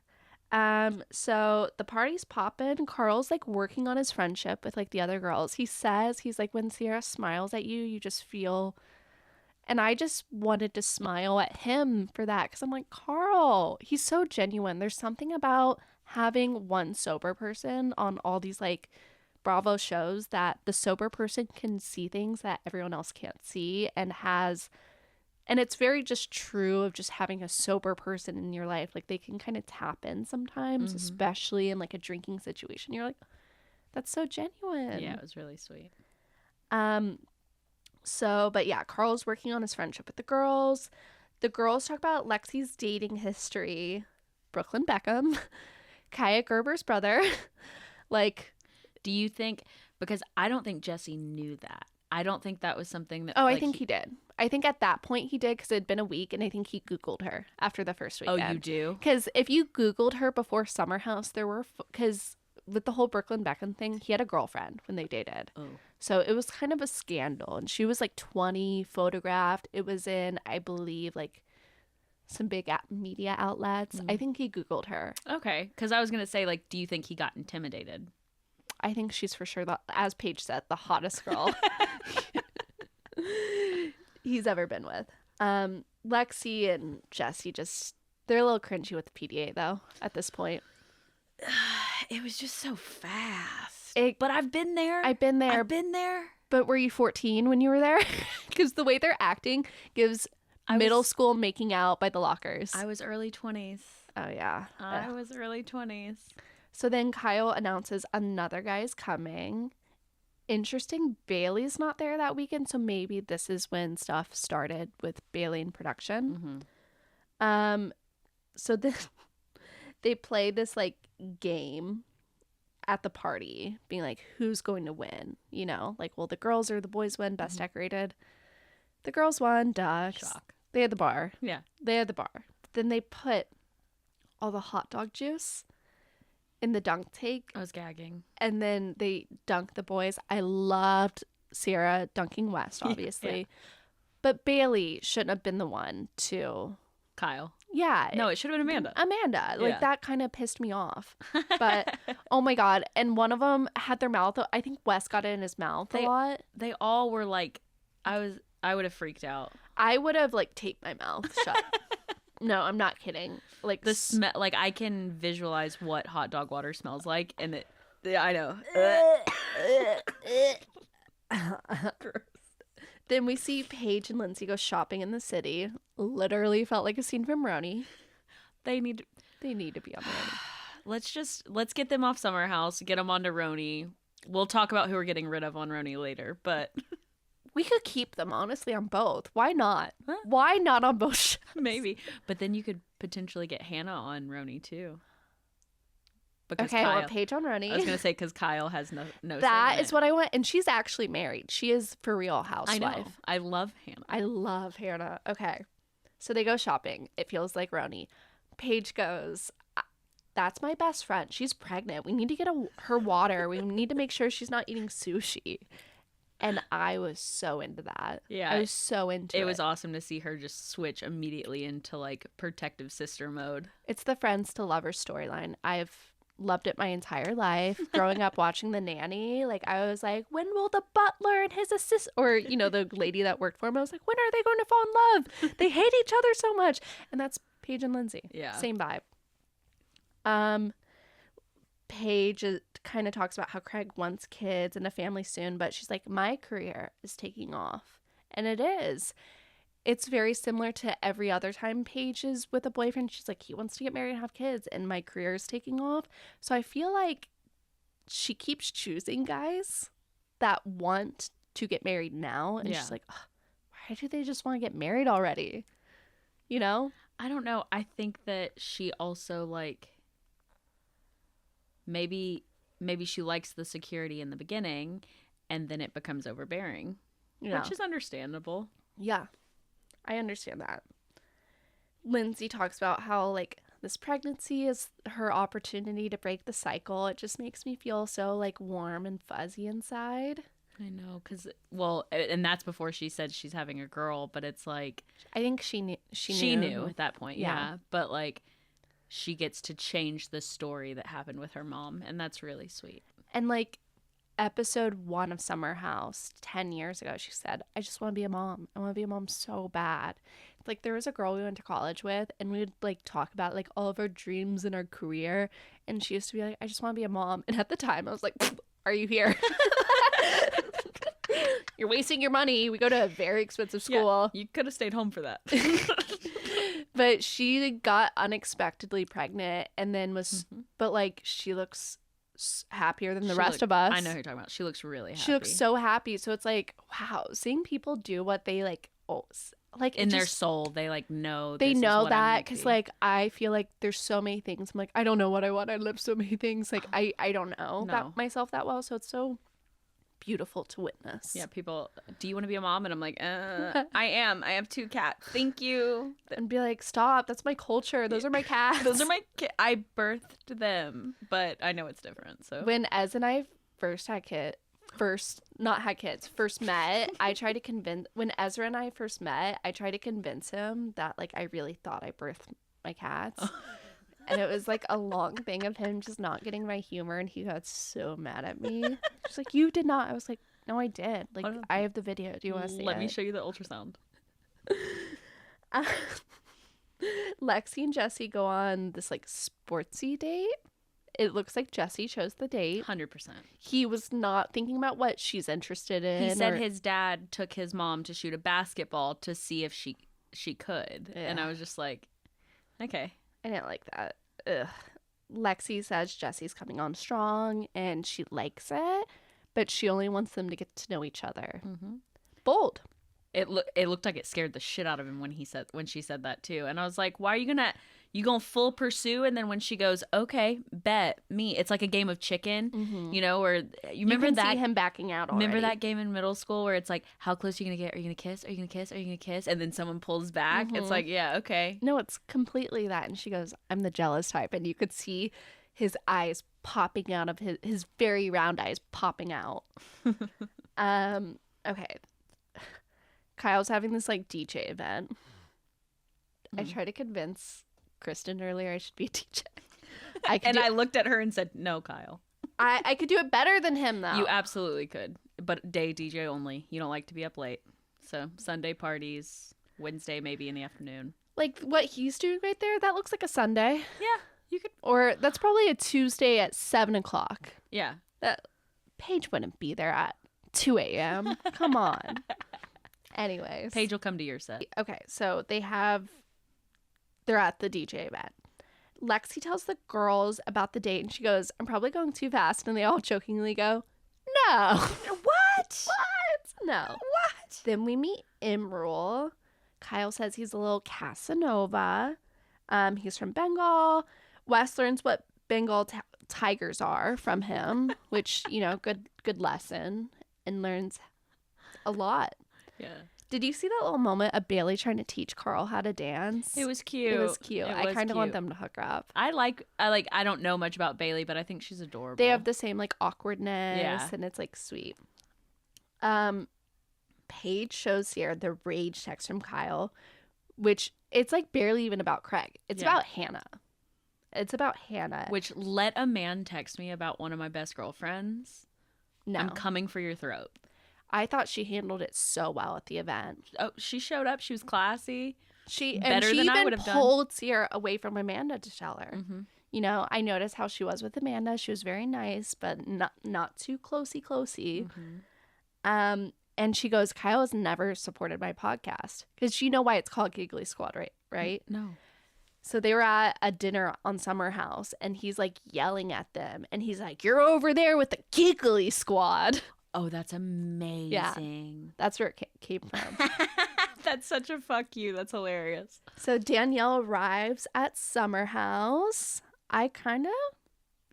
So the party's popping. Carl's like working on his friendship with like the other girls. He says, he's like, when Sierra smiles at you, you just feel, and I just wanted to smile at him for that, because I'm like, Carl, he's so genuine. There's something about having one sober person on all these like Bravo shows, that the sober person can see things that everyone else can't see, and it's very just true of just having a sober person in your life. Like they can kind of tap in sometimes, especially in like a drinking situation. You're like, that's so genuine. Yeah, it was really sweet. But yeah, Carl's working on his friendship with the girls. The girls talk about Lexi's dating history, Brooklyn Beckham, Kaya Gerber's brother. Like, do you think, because I don't think Jesse knew that. I don't think that was something that... Oh, I think he did. I think at that point he did, because it had been a week, and I think he Googled her after the first weekend. Oh, you do? Because if you Googled her before Summer House, there were... Because with the whole Brooklyn Beckham thing, he had a girlfriend when they dated. Oh. So it was kind of a scandal. And she was like 20, photographed. It was in, I believe, like some big media outlets. I think he Googled her. Okay. Because I was going to say, like, do you think he got intimidated? I think she's for sure, as Paige said, the hottest girl he's ever been with. Lexi and Jesse they're a little cringy with the PDA though at this point. It was just so fast. But I've been there. I've been there. But were you 14 when you were there? Because the way they're acting gives middle school making out by the lockers. I was early 20s. Oh yeah. I was early 20s. So then Kyle announces another guy's coming. Interesting, Bailey's not there that weekend, so maybe this is when stuff started with Bailey in production. So then they play this like game at the party, being like, who's going to win? Like, well, the girls or the boys win, best decorated. The girls won, ducks. Shock. They had the bar. Yeah. They had the bar. Then they put all the hot dog juice in the dunk tank. I was gagging. And then they dunked the boys. I loved Sierra dunking West, obviously. Yeah. But Bailey shouldn't have been the one to... Kyle. Yeah. No, it should have been Amanda. Like, that kind of pissed me off. But, oh my God. And one of them had their mouth... I think West got it in his mouth a lot. They all were like... I would have freaked out. I would have, like, taped my mouth shut. No, I'm not kidding. Like the smell, like I can visualize what hot dog water smells like, and I know. Then we see Paige and Lindsay go shopping in the city. Literally felt like a scene from RHOBH. They need to be on RHOBH. Let's get them off Summer House, get them onto RHOBH. We'll talk about who we're getting rid of on RHOBH later, but. We could keep them, honestly, on both. Why not? Huh? Why not on both shows? Maybe. But then you could potentially get Hannah on RHOBH, too. Because okay, or Paige on RHOBH. I was going to say, because Kyle has no That is what I want. And she's actually married. She is for real housewife. I know. I love Hannah. Okay. So they go shopping. It feels like RHOBH. Paige goes, that's my best friend. She's pregnant. We need to get her water. We need to make sure she's not eating sushi. And I was so into that. Yeah. I was so into it. It was awesome to see her just switch immediately into like protective sister mode. It's the friends to lovers storyline. I've loved it my entire life. Growing up watching The Nanny, like I was like, when will the butler and his assistant, or you know, the lady that worked for him, I was like, when are they going to fall in love? They hate each other so much. And that's Paige and Lindsay. Yeah. Same vibe. Paige kind of talks about how Craig wants kids and a family soon, but she's like, my career is taking off. And it is. It's very similar to every other time Paige is with a boyfriend. She's like, he wants to get married and have kids, and my career is taking off. So I feel like she keeps choosing guys that want to get married now. And she's like, why do they just want to get married already? You know? I don't know. I think that she also like maybe she likes the security in the beginning and then it becomes overbearing, which is understandable. Yeah, I understand that. Lindsay talks about how like this pregnancy is her opportunity to break the cycle. It just makes me feel so like warm and fuzzy inside. I know, because, well, and that's before she said she's having a girl, but it's like... I think she knew. She knew at that point, yeah. But, like, she gets to change the story that happened with her mom, and that's really sweet. And, like, episode 1 of Summer House, 10 years ago, she said, I just want to be a mom. I want to be a mom so bad. Like, there was a girl we went to college with, and we would, like, talk about, like, all of our dreams and our career, and she used to be like, I just want to be a mom. And at the time, I was like, are you here? You're wasting your money. We go to a very expensive school. Yeah, you could have stayed home for that. But she got unexpectedly pregnant and then was, but like she looks happier than the rest of us. I know who you're talking about. She looks really happy. She looks so happy. So it's like, wow, seeing people do what they like, like in their soul, they like know. They know that because like I feel like there's so many things. I'm like, I don't know what I want. I live so many things. Like I don't know that myself that well. So it's so beautiful to witness. Yeah, people, do you want to be a mom? And I'm like, I am. I have 2 cats. Thank you. And be like, stop. That's my culture. Those are my cats. Those are my I birthed them, but I know it's different. So when Ez and I first met, I tried to convince, when Ezra and I first met, I tried to convince him that like I really thought I birthed my cats. And it was like a long thing of him just not getting my humor, and he got so mad at me. She's like, you did not. I was like, no, I did. Like, I have the video. Do you want to see it? Let me show you the ultrasound. Lexi and Jesse go on this like sportsy date. It looks like Jesse chose the date. 100%. He was not thinking about what she's interested in. He said his dad took his mom to shoot a basketball to see if she could. Yeah. And I was just like, okay. I didn't like that. Ugh. Lexi says Jesse's coming on strong and she likes it, but she only wants them to get to know each other. Bold. It looked like it scared the shit out of him when she said that too. And I was like, why are you gonna full pursue? And then when she goes, okay, bet me, it's like a game of chicken, you know, where you remember can that see him backing out already. Remember that game in middle school where it's like, how close are you gonna get? Are you gonna kiss? Are you gonna kiss? Are you gonna kiss? And then someone pulls back. It's like, yeah, okay. No, it's completely that. And she goes, I'm the jealous type. And you could see his eyes popping out of his very round eyes popping out. Okay. Kyle's having this like DJ event. I tried to convince Krystan earlier I should be a DJ. I looked at her and said, no, Kyle. I could do it better than him though. You absolutely could. But day DJ only. You don't like to be up late. So Sunday parties, Wednesday maybe in the afternoon. Like what he's doing right there, that looks like a Sunday. Yeah, you could. Or that's probably a Tuesday at 7:00. Yeah. That Paige wouldn't be there at 2 a.m. Come on. Anyways. Paige will come to your set. Okay, so they're at the DJ event. Lexi tells the girls about the date and she goes, I'm probably going too fast. And they all jokingly go, no. What? No. What? Then we meet Imruhl. Kyle says he's a little Casanova. He's from Bengal. Wes learns what Bengal tigers are from him, which, you know, good lesson, and learns a lot. Yeah. Did you see that little moment of Bailey trying to teach Carl how to dance? It was cute. I kind of want them to hook up. I don't know much about Bailey, but I think she's adorable. They have the same like awkwardness, and it's like sweet. Paige shows Sierra the rage text from Kyle, which it's like barely even about Craig. It's about Hannah. It's about Hannah. Which, let a man text me about one of my best girlfriends. No. I'm coming for your throat. I thought she handled it so well at the event. Oh, she showed up. She was classy. She than I would have done. pulled Sierra away from Amanda to tell her. Mm-hmm. You know, I noticed how she was with Amanda. She was very nice, but not too closey. Mm-hmm. And she goes, Kyle has never supported my podcast. Because you know why it's called Giggly Squad, right? No. So they were at a dinner on Summer House, and he's like yelling at them. And he's like, you're over there with the Giggly Squad. Oh, that's amazing. Yeah, that's where it came from. That's such a fuck you. That's hilarious. So Danielle arrives at Summer House. I kind of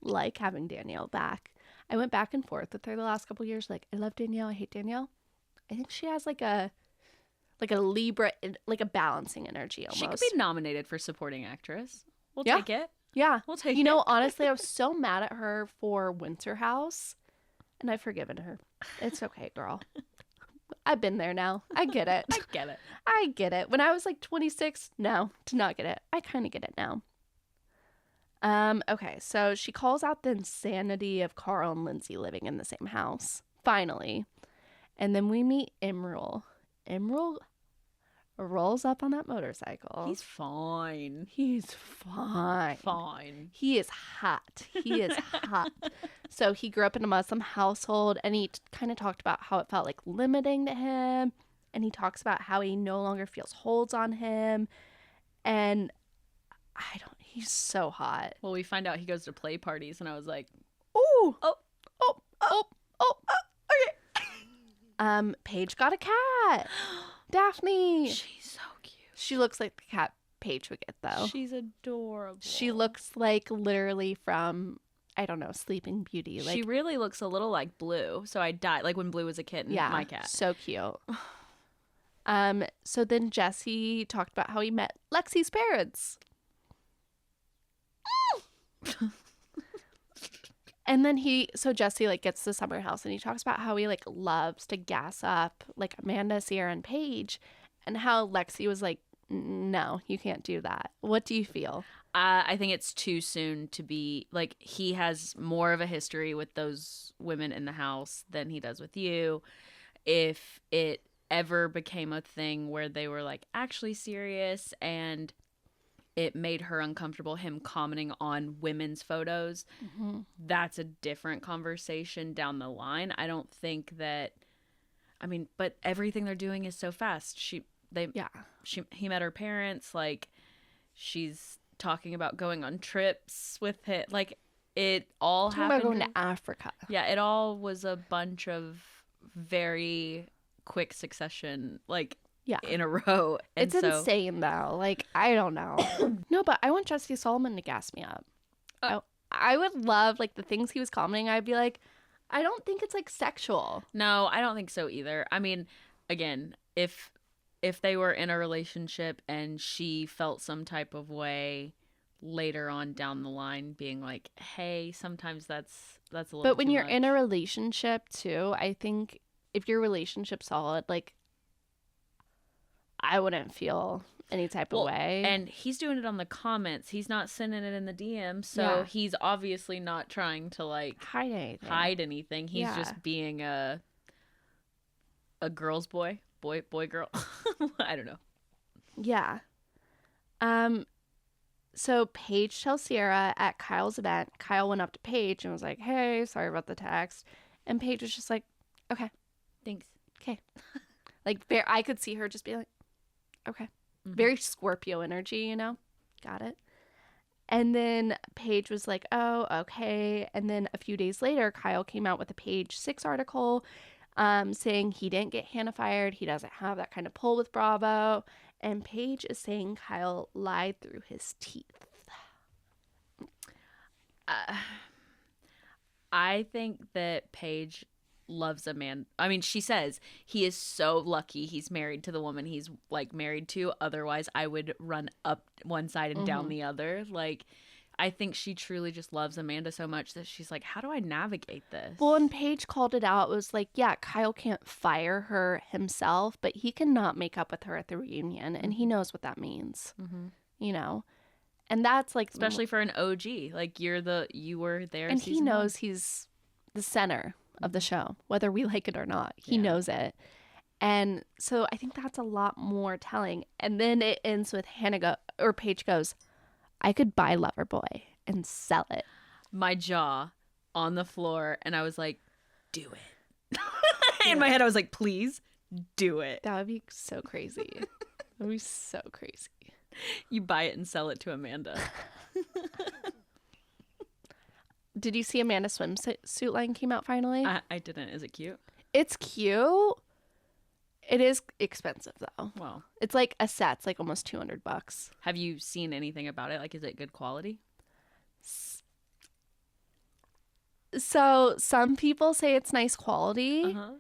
like having Danielle back. I went back and forth with her the last couple years. Like, I love Danielle. I hate Danielle. I think she has like a Libra, like a balancing energy almost. She could be nominated for supporting actress. We'll take it. Yeah. We'll take it. You know, honestly, I was so mad at her for Winter House, and I've forgiven her. It's okay, girl. I've been there now. I get it. I get it. When I was like 26, no, did not get it. I kind of get it now. Okay, so she calls out the insanity of Carl and Lindsay living in the same house, finally. And then we meet Imruhl. Imruhl rolls up on that motorcycle. He's fine. He's fine. Fine. He is hot. He is hot. So he grew up in a Muslim household, and he kind of talked about how it felt like limiting to him. And he talks about how he no longer feels holds on him. And he's so hot. Well, we find out he goes to play parties, and I was like, Ooh. oh. Okay. Paige got a cat. Daphne. She's so cute. She looks like the cat Paige would get, though. She's adorable. She looks like literally from, I don't know, Sleeping Beauty. Like, she really looks a little like Blue. So I died, like when Blue was a kitten, my cat. So cute. So then Jesse talked about how he met Lexi's parents. And then Jesse like gets to Summer House, and he talks about how he like loves to gas up like Amanda, Sierra, and Paige, and how Lexi was like, no, you can't do that. What do you feel? I think it's too soon to be like, he has more of a history with those women in the house than he does with you. If it ever became a thing where they were like actually serious and it made her uncomfortable, him commenting on women's photos, that's a different conversation down the line. I don't think that, but everything they're doing is so fast. He met her parents, like she's talking about going on trips with him. Like it all happened. About going to Africa. Yeah, it all was a bunch of very quick succession, like in a row. And it's insane though. Like, I don't know. No, but I want Jesse Solomon to gas me up. I would love like the things he was commenting. I'd be like, I don't think it's like sexual. No, I don't think so either. I mean, again, if they were in a relationship and she felt some type of way later on down the line, being like, hey, sometimes that's a little But when too you're much. in a relationship too, I think if your relationship's solid, like, I wouldn't feel any type of way. And he's doing it on the comments. He's not sending it in the DM. So he's obviously not trying to like hide anything. He's just being a girl's boy girl. I don't know. Yeah. So Paige tells Sierra at Kyle's event, Kyle went up to Paige and was like, hey, sorry about the text. And Paige was just like, okay. Thanks. Okay. Like, I could see her just be like, okay. Mm-hmm. Very Scorpio energy, you know? Got it. And then Paige was like, oh, okay. And then a few days later, Kyle came out with a Page 6 article saying he didn't get Hannah fired. He doesn't have that kind of pull with Bravo. And Paige is saying Kyle lied through his teeth. I think that Paige loves a man. I mean, she says he is so lucky he's married to the woman he's like married to. Otherwise, I would run up one side and down the other. Like, I think she truly just loves Amanda so much that she's like, how do I navigate this? Well, and Paige called it out. It was like, yeah, Kyle can't fire her himself, but he cannot make up with her at the reunion, and he knows what that means. You know, and that's like, especially for an OG, like you were there, and he knows he's the center of the show, whether we like it or not. He knows it. And so I think that's a lot more telling. And then it ends with Paige goes, I could buy Loverboy and sell it. My jaw on the floor, and I was like, do it. In my head, I was like, please do it. That would be so crazy. That would be so crazy. You buy it and sell it to Amanda. Did you see Amanda's swimsuit line came out finally? I didn't. Is it cute? It's cute. It is expensive though. Well, it's like a set. It's like almost $200. Have you seen anything about it? Like, is it good quality? So some people say it's nice quality. Uh-huh.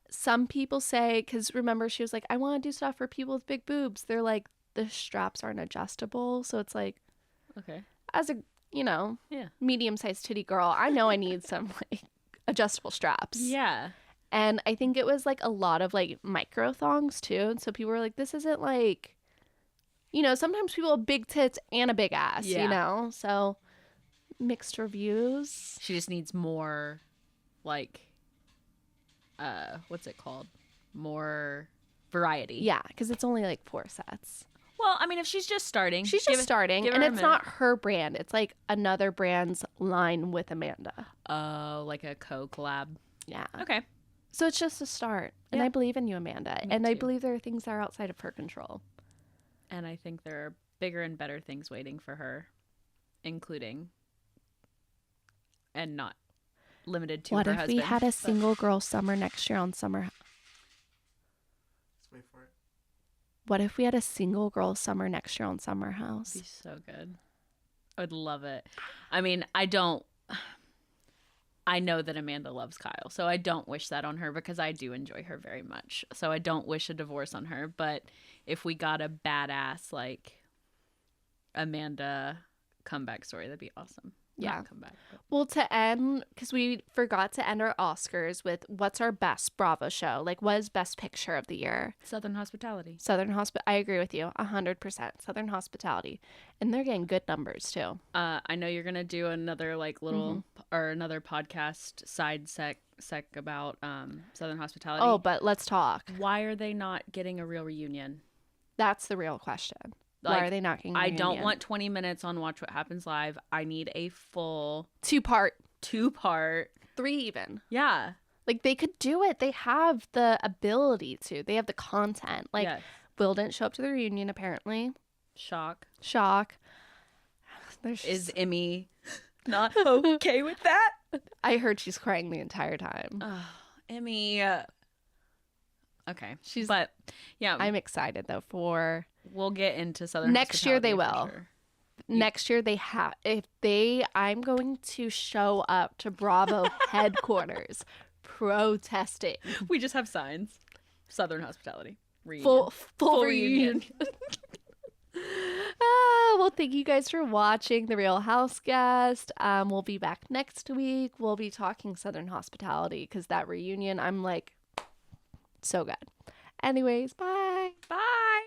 Some people say, because remember she was like, I want to do stuff for people with big boobs. They're like, the straps aren't adjustable. So it's like, okay, as a, medium-sized titty girl, I know I need some like adjustable straps. Yeah. And I think it was like a lot of like micro thongs too. And so people were like, this isn't like, sometimes people have big tits and a big ass, So mixed reviews. She just needs more like, what's it called? More variety. Yeah, because it's only like 4 sets. Well, I mean, if she's just starting. She's just starting. And it's not her brand. It's like another brand's line with Amanda. Oh, like a co-collab. Yeah. Okay. So it's just a start. And I believe in you, Amanda. And I believe there are things that are outside of her control. And I think there are bigger and better things waiting for her, including and not limited to her husband. What if we had a single girl summer next year on Summer? Let's wait for it. What if we had a single girl summer next year on Summer House? That'd be so good. I would love it. I mean, I know that Amanda loves Kyle, so I don't wish that on her because I do enjoy her very much. So I don't wish a divorce on her. But if we got a badass, like, Amanda comeback story, that'd be awesome. Yeah. Not comeback. But. Well, to end, because we forgot to end our Oscars with what's our best Bravo show? Like, what is best picture of the year? Southern Hospitality. I agree with you, 100%. Southern Hospitality. And they're getting good numbers, too. I know you're going to do another, like, little, or another podcast side sec about Southern Hospitality. Oh, but let's talk. Why are they not getting a real reunion? That's the real question. Like, why are they not getting a reunion? I don't want 20 minutes on Watch What Happens Live. I need a full... Two-part. 3 even. Yeah. Like, they could do it. They have the ability to. They have the content. Like, yes. Will didn't show up to the reunion, apparently. Shock. Is Emmy not okay with that? I heard she's crying the entire time. Emmy. Okay. But, yeah. I'm excited, though, for... We'll get into Southern next year they will. Sure. Next year they have. I'm going to show up to Bravo headquarters protesting. We just have signs. Southern Hospitality. Reunion. Full reunion. Well, thank you guys for watching The Real House Guest. We'll be back next week. We'll be talking Southern Hospitality because that reunion, I'm like, so good. Anyways, bye. Bye.